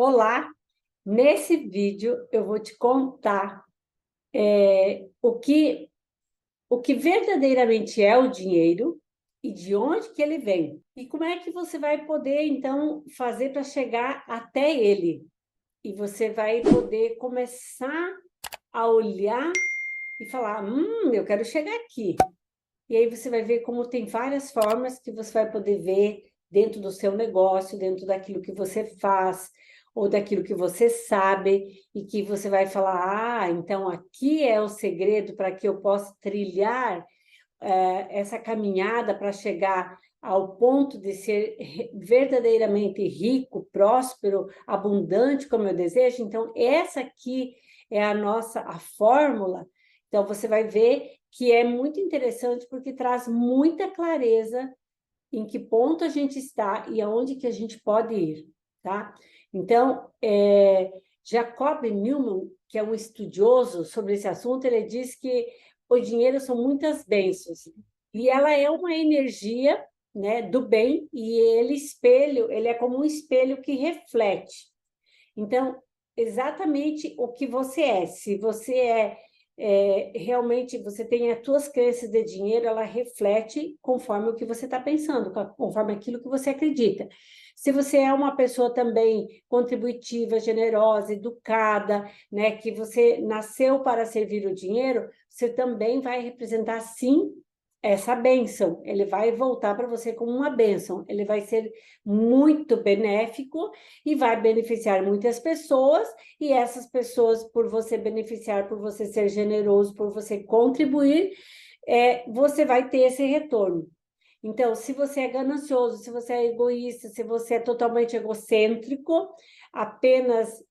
Olá, nesse vídeo eu vou te contar o que verdadeiramente é o dinheiro e de onde que ele vem. E como é que você vai poder, então, fazer para chegar até ele. E você vai poder começar a olhar e falar, eu quero chegar aqui. E aí você vai ver como tem várias formas que você vai poder ver dentro do seu negócio, dentro daquilo que você faz, ou daquilo que você sabe, e que você vai falar, então aqui é o segredo para que eu possa trilhar essa caminhada para chegar ao ponto de ser verdadeiramente rico, próspero, abundante, como eu desejo. Então, essa aqui é a fórmula. Então, você vai ver que é muito interessante porque traz muita clareza em que ponto a gente está e aonde que a gente pode ir, tá? Então, Jacob Newman, que é um estudioso sobre esse assunto, ele diz que o dinheiro são muitas bênçãos e ela é uma energia, né, do bem, e ele é como um espelho que reflete. Então, exatamente o que você é. Se você realmente você tem as suas crenças de dinheiro, ela reflete conforme o que você está pensando, conforme aquilo que você acredita. Se você é uma pessoa também contributiva, generosa, educada, né, que você nasceu para servir o dinheiro, você também vai representar, sim, essa bênção. Ele vai voltar para você como uma bênção. Ele vai ser muito benéfico e vai beneficiar muitas pessoas, e essas pessoas, por você beneficiar, por você ser generoso, por você contribuir, você vai ter esse retorno. Então, se você é ganancioso, se você é egoísta, se você é totalmente egocêntrico, apenas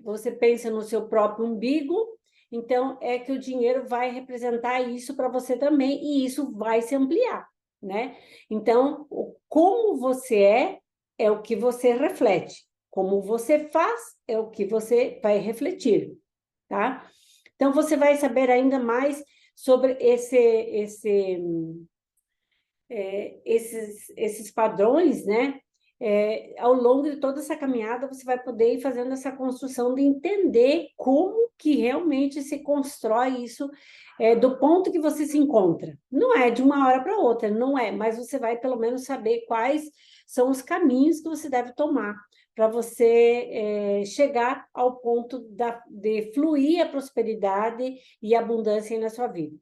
você pensa no seu próprio umbigo, então é que o dinheiro vai representar isso para você também, e isso vai se ampliar, né? Então, como você é o que você reflete. Como você faz, é o que você vai refletir, tá? Então, você vai saber ainda mais sobre esses padrões, né? Ao longo de toda essa caminhada, você vai poder ir fazendo essa construção de entender como que realmente se constrói isso, do ponto que você se encontra. Não é de uma hora para outra, não é, mas você vai pelo menos saber quais são os caminhos que você deve tomar para você chegar ao ponto de fluir a prosperidade e a abundância na sua vida.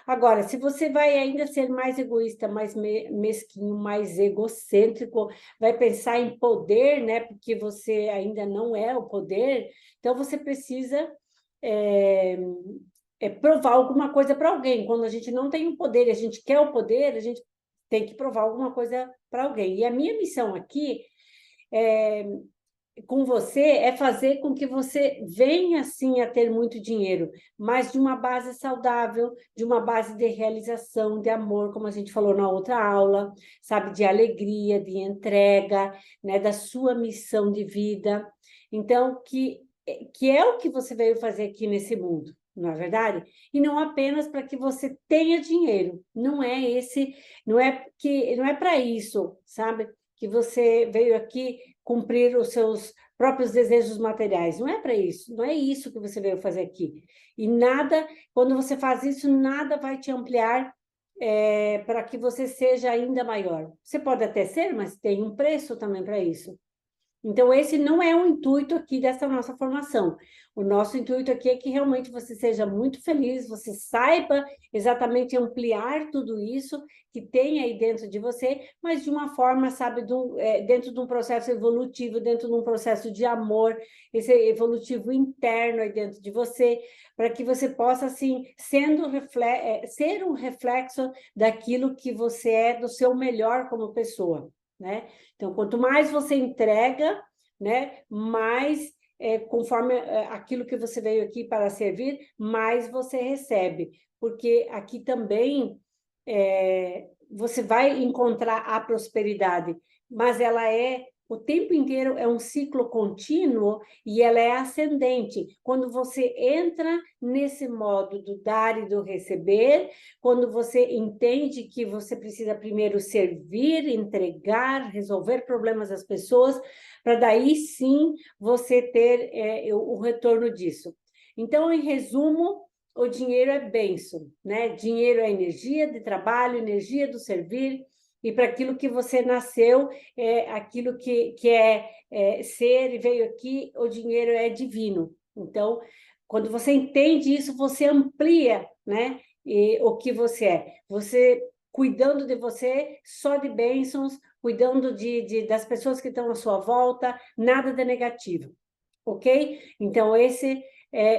Agora, se você vai ainda ser mais egoísta, mais mesquinho, mais egocêntrico, vai pensar em poder, né? Porque você ainda não é o poder, então você precisa é, provar alguma coisa para alguém. Quando a gente não tem o poder e a gente quer o poder, a gente tem que provar alguma coisa para alguém. E a minha missão aqui com você é fazer com que você venha, sim, a ter muito dinheiro, mas de uma base saudável, de uma base de realização, de amor, como a gente falou na outra aula, sabe, de alegria, de entrega, né, da sua missão de vida. Então, que é o que você veio fazer aqui nesse mundo, não é verdade? E não apenas para que você tenha dinheiro, não é para isso, sabe? Que você veio aqui cumprir os seus próprios desejos materiais. Não é para isso, não é isso que você veio fazer aqui. E nada, quando você faz isso, nada vai te ampliar para que você seja ainda maior. Você pode até ser, mas tem um preço também para isso. Então, esse não é o intuito aqui dessa nossa formação. O nosso intuito aqui é que realmente você seja muito feliz, você saiba exatamente ampliar tudo isso que tem aí dentro de você, mas de uma forma, sabe, dentro de um processo evolutivo, dentro de um processo de amor, esse evolutivo interno aí dentro de você, para que você possa, assim, ser um reflexo daquilo que você é, do seu melhor como pessoa, né? Então, quanto mais você entrega, né, mais, conforme aquilo que você veio aqui para servir, mais você recebe. Porque aqui também você vai encontrar a prosperidade, mas ela é o tempo inteiro é um ciclo contínuo e ela é ascendente. Quando você entra nesse modo do dar e do receber, quando você entende que você precisa primeiro servir, entregar, resolver problemas das pessoas, para daí sim você ter o retorno disso. Então, em resumo, o dinheiro é bênção, né? Dinheiro é energia de trabalho, energia do servir, e para aquilo que você nasceu, aquilo que é ser e veio aqui, o dinheiro é divino. Então, quando você entende isso, você amplia, né, o que você é. Você cuidando de você, só de bênçãos, cuidando das pessoas que estão à sua volta, nada de negativo, ok? Então,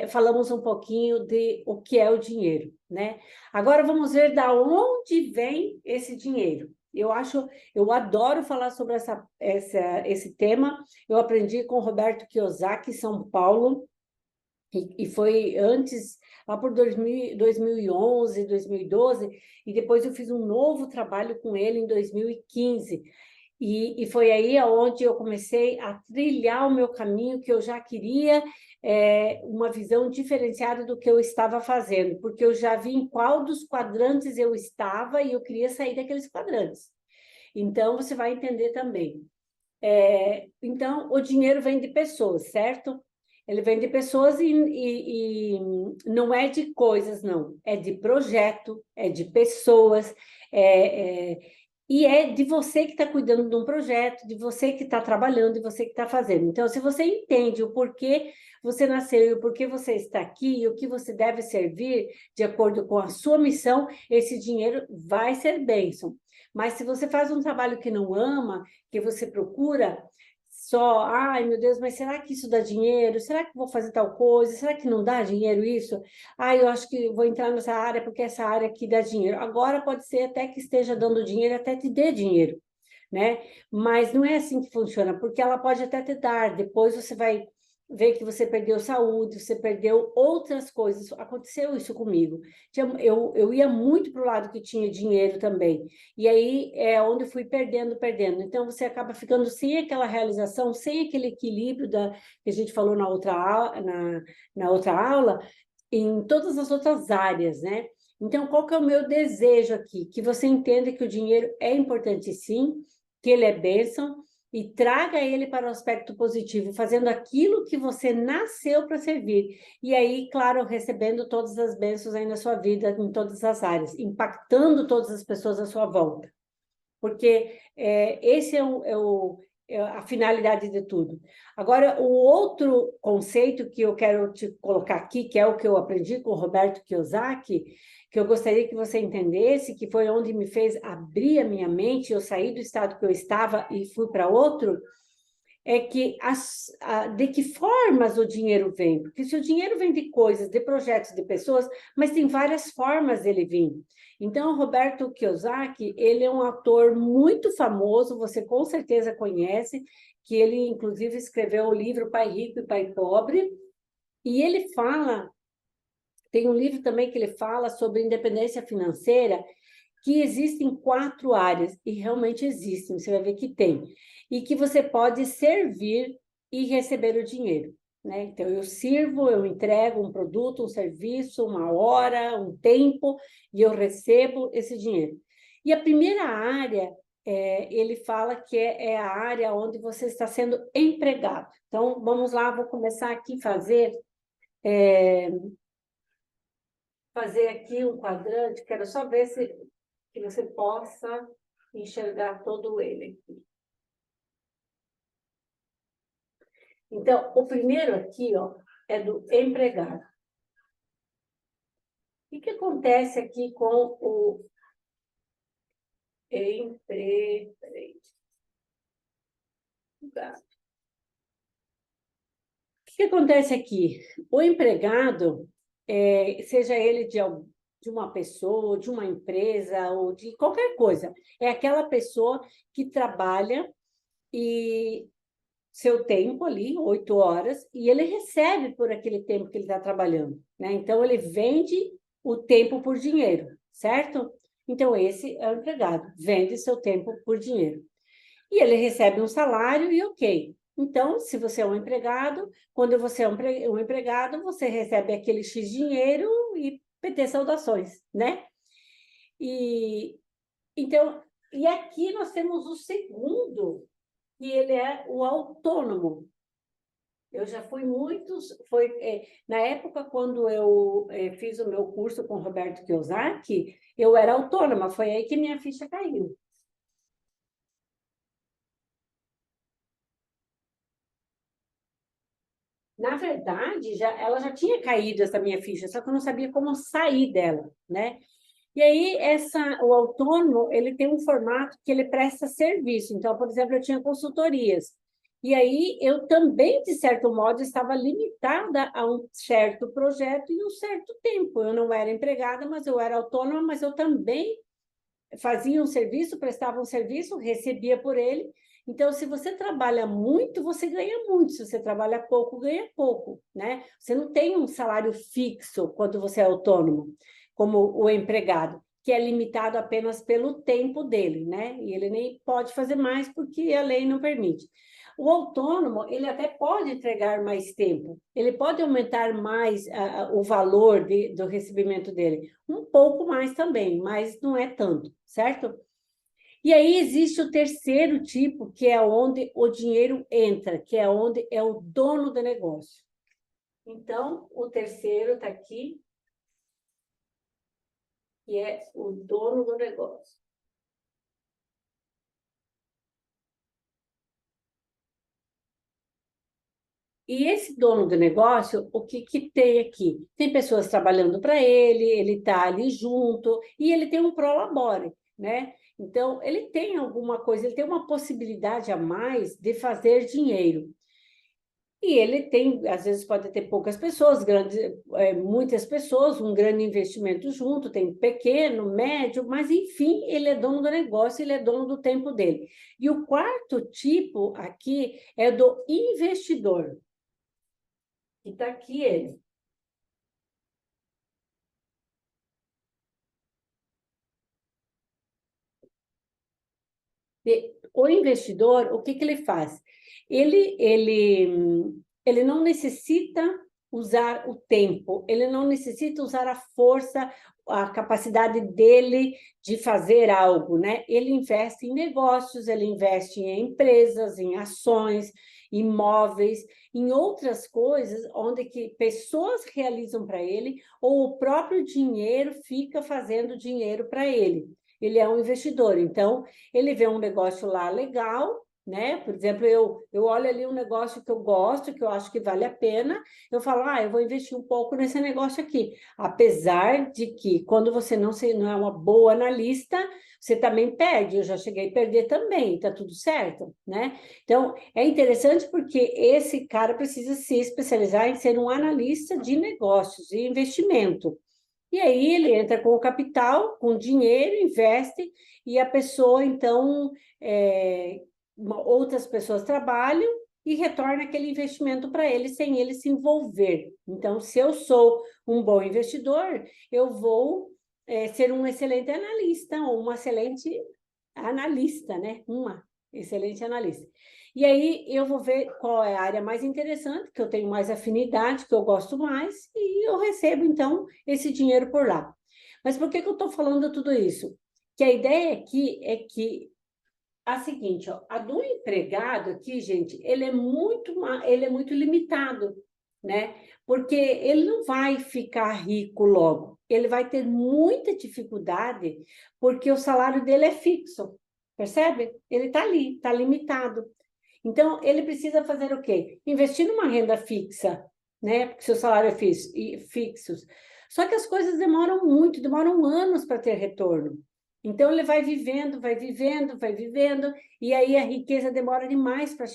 falamos um pouquinho de o que é o dinheiro, né? Agora vamos ver da onde vem esse dinheiro. Eu adoro falar sobre esse tema. Eu aprendi com o Roberto Kiyosaki, em São Paulo, e foi antes, lá por 2011, 2012, e depois eu fiz um novo trabalho com ele em 2015. E foi aí onde eu comecei a trilhar o meu caminho, que eu já queria uma visão diferenciada do que eu estava fazendo, porque eu já vi em qual dos quadrantes eu estava e eu queria sair daqueles quadrantes. Então, você vai entender também. Então, o dinheiro vem de pessoas, certo? Ele vem de pessoas e não é de coisas, não. É de projeto, é de pessoas, e é de você que está cuidando de um projeto, de você que está trabalhando, de você que está fazendo. Então, se você entende o porquê você nasceu e o porquê você está aqui e o que você deve servir de acordo com a sua missão, esse dinheiro vai ser bênção. Mas se você faz um trabalho que não ama, que você procura só, ai meu Deus, mas será que isso dá dinheiro? Será que vou fazer tal coisa? Será que não dá dinheiro isso? Eu acho que vou entrar nessa área porque essa área aqui dá dinheiro. Agora pode ser até que esteja dando dinheiro, até te dê dinheiro, né? Mas não é assim que funciona, porque ela pode até te dar, depois você vai ver que você perdeu saúde, você perdeu outras coisas. Aconteceu isso comigo. Eu ia muito para o lado que tinha dinheiro também. E aí é onde eu fui perdendo, perdendo. Então, você acaba ficando sem aquela realização, sem aquele equilíbrio que a gente falou na outra aula, em todas as outras áreas, né? Então, qual que é o meu desejo aqui? Que você entenda que o dinheiro é importante sim, que ele é bênção, e traga ele para o aspecto positivo, fazendo aquilo que você nasceu para servir. E aí, claro, recebendo todas as bênçãos aí na sua vida, em todas as áreas, impactando todas as pessoas à sua volta. Porque esse é a finalidade de tudo. Agora, o outro conceito que eu quero te colocar aqui, que é o que eu aprendi com o Roberto Kiyosaki, que eu gostaria que você entendesse, que foi onde me fez abrir a minha mente, eu saí do estado que eu estava e fui para outro, é que de que formas o dinheiro vem? Porque se o dinheiro vem de coisas, de projetos, de pessoas, mas tem várias formas dele vir. Então, o Roberto Kiyosaki, ele é um autor muito famoso, você com certeza conhece, que ele, inclusive, escreveu o livro Pai Rico e Pai Pobre, e ele fala, tem um livro também que ele fala sobre independência financeira, que existem 4 áreas, e realmente existem, você vai ver que tem, e que você pode servir e receber o dinheiro, né? Então, eu sirvo, eu entrego um produto, um serviço, uma hora, um tempo, e eu recebo esse dinheiro. E a primeira área, ele fala que é a área onde você está sendo empregado. Então, vamos lá, vou começar aqui a fazer aqui um quadrante, quero só ver se que você possa enxergar todo ele. Então, o primeiro aqui, ó, é do empregado. O que acontece aqui com o empregado? O que acontece aqui? O empregado, seja ele de uma pessoa, de uma empresa ou de qualquer coisa, é aquela pessoa que trabalha e seu tempo ali, 8 horas, e ele recebe por aquele tempo que ele está trabalhando, né? Então, ele vende o tempo por dinheiro, certo? Então, esse é o empregado, vende seu tempo por dinheiro. e ele recebe um salário e ok. Então, se você é um empregado, quando você é um empregado, você recebe aquele X dinheiro e PT saudações, né? E então, e aqui nós temos o segundo, que ele é o autônomo. Eu já fui muitos, na época quando eu fiz o meu curso com o Roberto Kiyosaki, eu era autônoma, foi aí que minha ficha caiu. Na verdade, ela já tinha caído essa minha ficha, só que eu não sabia como sair dela, né? E aí, o autônomo, ele tem um formato que ele presta serviço. Então, por exemplo, eu tinha consultorias. E aí, eu também, de certo modo, estava limitada a um certo projeto e um certo tempo. Eu não era empregada, mas eu era autônoma, mas eu também fazia um serviço, prestava um serviço, recebia por ele. Então, se você trabalha muito, você ganha muito. Se você trabalha pouco, ganha pouco, né? Você não tem um salário fixo quando você é autônomo, como o empregado, que é limitado apenas pelo tempo dele, né? E ele nem pode fazer mais porque a lei não permite. O autônomo, ele até pode entregar mais tempo, ele pode aumentar mais o valor do recebimento dele, um pouco mais também, mas não é tanto, certo? E aí existe o terceiro tipo, que é onde o dinheiro entra, que é onde é o dono do negócio. Então, o terceiro está aqui, que é o dono do negócio. E esse dono do negócio, o que, que tem aqui? Tem pessoas trabalhando para ele está ali junto, e ele tem um prolabore, né? Então, ele tem alguma coisa, ele tem uma possibilidade a mais de fazer dinheiro. E ele tem, às vezes pode ter poucas pessoas, muitas pessoas, um grande investimento junto, tem pequeno, médio, mas enfim, ele é dono do negócio, ele é dono do tempo dele. E o quarto tipo aqui é do investidor. E está aqui ele. O investidor, o que, que ele faz? Ele não necessita usar o tempo, ele não necessita usar a força, a capacidade dele de fazer algo, né? Ele investe em negócios, ele investe em empresas, em ações, imóveis, em outras coisas onde que pessoas realizam para ele ou o próprio dinheiro fica fazendo dinheiro para ele. Ele é um investidor, então ele vê um negócio lá legal, né? Por exemplo, eu olho ali um negócio que eu gosto, que eu acho que vale a pena, eu falo, eu vou investir um pouco nesse negócio aqui. Apesar de que, quando você não é uma boa analista, você também perde. Eu já cheguei a perder também, tá tudo certo, né? Então, é interessante porque esse cara precisa se especializar em ser um analista de negócios e investimento. E aí ele entra com o capital, com dinheiro, investe, e a pessoa, então, outras pessoas trabalham e retorna aquele investimento para ele sem ele se envolver. Então, se eu sou um bom investidor, eu vou ser um excelente analista, ou uma excelente analista, né? Uma excelente analista. E aí eu vou ver qual é a área mais interessante, que eu tenho mais afinidade, que eu gosto mais, e eu recebo, então, esse dinheiro por lá. Mas por que que eu estou falando tudo isso? Que a ideia aqui é que a seguinte, ó, a do empregado aqui, gente, ele é muito limitado, né? Porque ele não vai ficar rico logo. Ele vai ter muita dificuldade porque o salário dele é fixo. Percebe? Ele está ali, está limitado. Então, ele precisa fazer o quê? Investir numa renda fixa, né? Porque seu salário é fixo. Só que as coisas demoram muito, demoram anos para ter retorno. Então, ele vai vivendo, vai vivendo, vai vivendo, e aí a riqueza demora demais para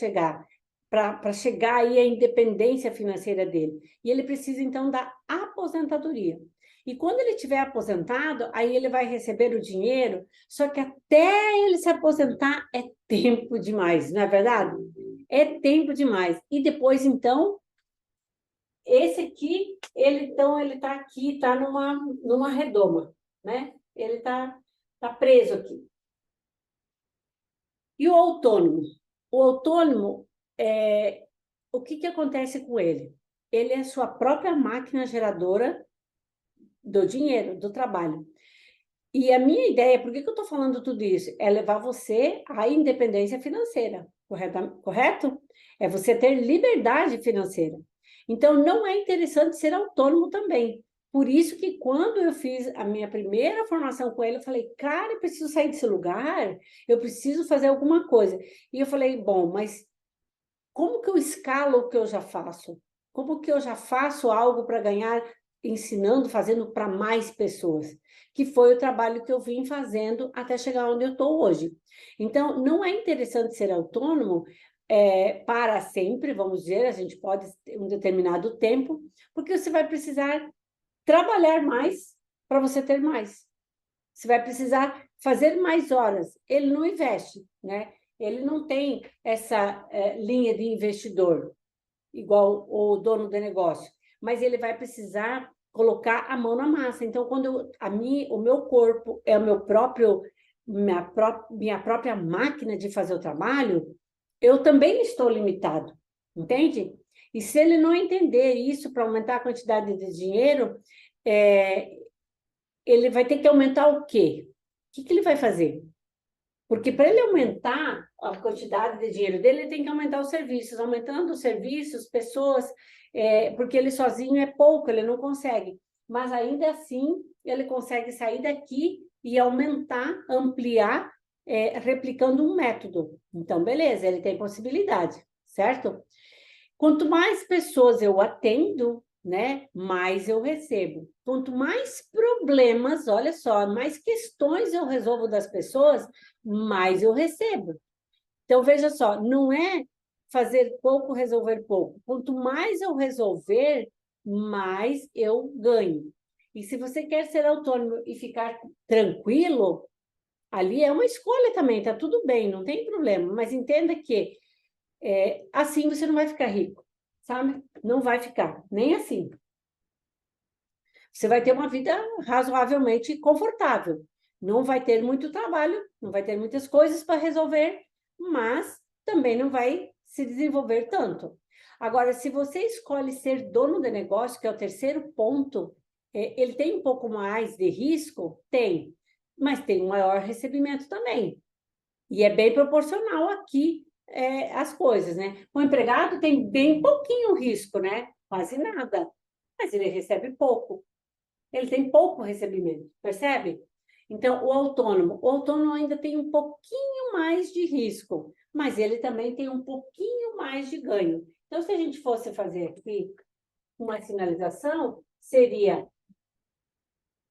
chegar aí à independência financeira dele. E ele precisa, então, da aposentadoria. E quando ele estiver aposentado, aí ele vai receber o dinheiro, só que até ele se aposentar é tempo demais, não é verdade? É tempo demais. E depois, então, esse aqui, ele está aqui, está numa redoma, né? Ele está preso aqui. E o autônomo? O autônomo, o que acontece com ele? Ele é sua própria máquina geradora do dinheiro, do trabalho. E a minha ideia, por que eu estou falando tudo isso? É levar você à independência financeira, correto? É você ter liberdade financeira. Então, não é interessante ser autônomo também. Por isso que quando eu fiz a minha primeira formação com ele, eu falei, cara, eu preciso sair desse lugar, eu preciso fazer alguma coisa. E eu falei, bom, mas como que eu escalo o que eu já faço? Como que eu já faço algo para ganhar ensinando, fazendo para mais pessoas? Que foi o trabalho que eu vim fazendo até chegar onde eu estou hoje. Então, não é interessante ser autônomo para sempre, vamos dizer, a gente pode ter um determinado tempo, porque você vai precisar trabalhar mais para você ter mais. Você vai precisar fazer mais horas. Ele não investe, né? Ele não tem essa linha de investidor, igual o dono do negócio, mas ele vai precisar colocar a mão na massa. Então, quando o meu corpo é o meu próprio, minha própria máquina de fazer o trabalho, eu também estou limitado, entende? E se ele não entender isso para aumentar a quantidade de dinheiro, é, ele vai ter que aumentar o quê? O que ele vai fazer? Porque para ele aumentar a quantidade de dinheiro dele, ele tem que aumentar os serviços. Aumentando os serviços, pessoas, porque ele sozinho é pouco, ele não consegue. Mas ainda assim, ele consegue sair daqui e aumentar, ampliar, replicando um método. Então, beleza, ele tem possibilidade, certo? Quanto mais pessoas eu atendo, né, mais eu recebo. Quanto mais problemas, olha só, mais questões eu resolvo das pessoas, mais eu recebo. Então, veja só, não é fazer pouco, resolver pouco. Quanto mais eu resolver, mais eu ganho. E se você quer ser autônomo e ficar tranquilo, ali é uma escolha também, tá tudo bem, não tem problema. Mas entenda que assim você não vai ficar rico, sabe? Não vai ficar, nem assim. Você vai ter uma vida razoavelmente confortável. Não vai ter muito trabalho, não vai ter muitas coisas para resolver, mas também não vai se desenvolver tanto. Agora, se você escolhe ser dono de negócio, que é o terceiro ponto, ele tem um pouco mais de risco? Tem, mas tem um maior recebimento também. E é bem proporcional aqui as coisas, né? O empregado tem bem pouquinho risco, né? Quase nada. Mas ele recebe pouco. Ele tem pouco recebimento, percebe? Então, o autônomo ainda tem um pouquinho mais de risco, mas ele também tem um pouquinho mais de ganho. Então, se a gente fosse fazer aqui uma sinalização, seria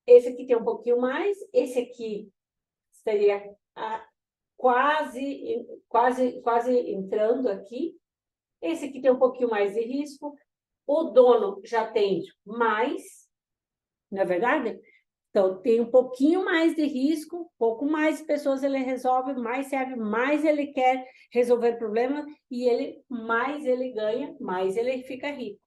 esse aqui tem um pouquinho mais, esse aqui seria quase entrando aqui. Esse aqui tem um pouquinho mais de risco. O dono já tem mais, não é verdade? Então, tem um pouquinho mais de risco, um pouco mais de pessoas ele resolve, mais serve, mais ele quer resolver problema e mais ele ganha, mais ele fica rico.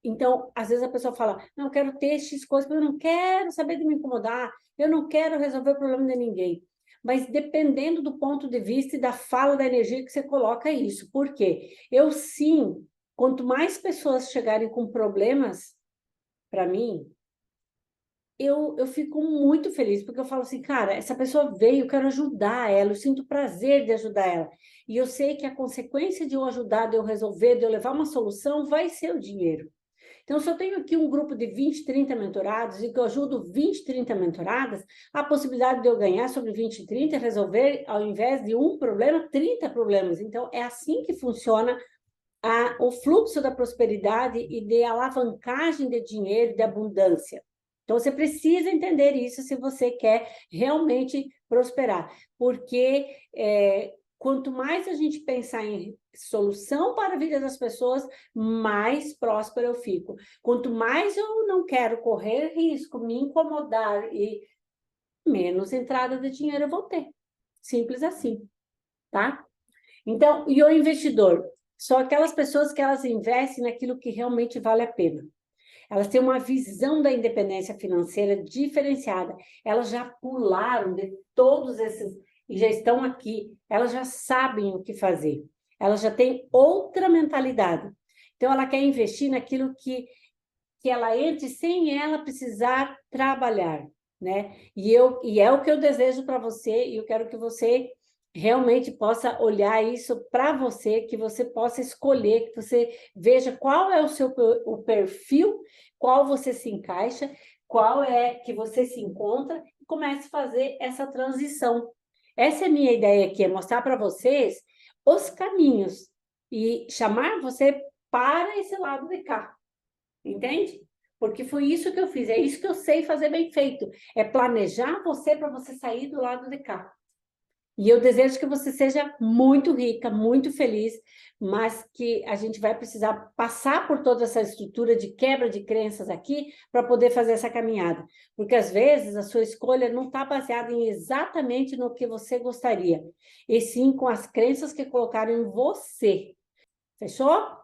Então, às vezes a pessoa fala, não, eu quero ter X coisas, mas eu não quero saber de me incomodar, eu não quero resolver o problema de ninguém. Mas dependendo do ponto de vista e da fala da energia que você coloca isso. Por quê? Eu sim, quanto mais pessoas chegarem com problemas para mim, eu fico muito feliz, porque eu falo assim, cara, essa pessoa veio, eu quero ajudar ela, eu sinto prazer de ajudar ela. E eu sei que a consequência de eu ajudar, de eu resolver, de eu levar uma solução, vai ser o dinheiro. Então, se eu tenho aqui um grupo de 20, 30 mentorados e que eu ajudo 20, 30 mentoradas, a possibilidade de eu ganhar sobre 20 e 30 é resolver, ao invés de um problema, 30 problemas. Então, é assim que funciona o fluxo da prosperidade e de alavancagem de dinheiro, de abundância. Então, você precisa entender isso se você quer realmente prosperar, porque quanto mais a gente pensar em solução para a vida das pessoas, mais próspero eu fico. Quanto mais eu não quero correr risco, me incomodar e menos entrada de dinheiro eu vou ter. Simples assim, tá? Então, e o investidor? São aquelas pessoas que elas investem naquilo que realmente vale a pena. Elas têm uma visão da independência financeira diferenciada. Elas já pularam de todos e já estão aqui, elas já sabem o que fazer, elas já têm outra mentalidade. Então, ela quer investir naquilo que ela entre sem ela precisar trabalhar, né? E é o que eu desejo para você, e eu quero que você realmente possa olhar isso para você, que você possa escolher, que você veja qual é o perfil, qual você se encaixa, qual é que você se encontra, e comece a fazer essa transição. Essa é a minha ideia aqui, é mostrar para vocês os caminhos e chamar você para esse lado de cá. Entende? Porque foi isso que eu fiz, é isso que eu sei fazer bem feito. É planejar você para você sair do lado de cá. E eu desejo que você seja muito rica, muito feliz, mas que a gente vai precisar passar por toda essa estrutura de quebra de crenças aqui para poder fazer essa caminhada. Porque às vezes a sua escolha não está baseada em exatamente no que você gostaria, e sim com as crenças que colocaram em você. Fechou?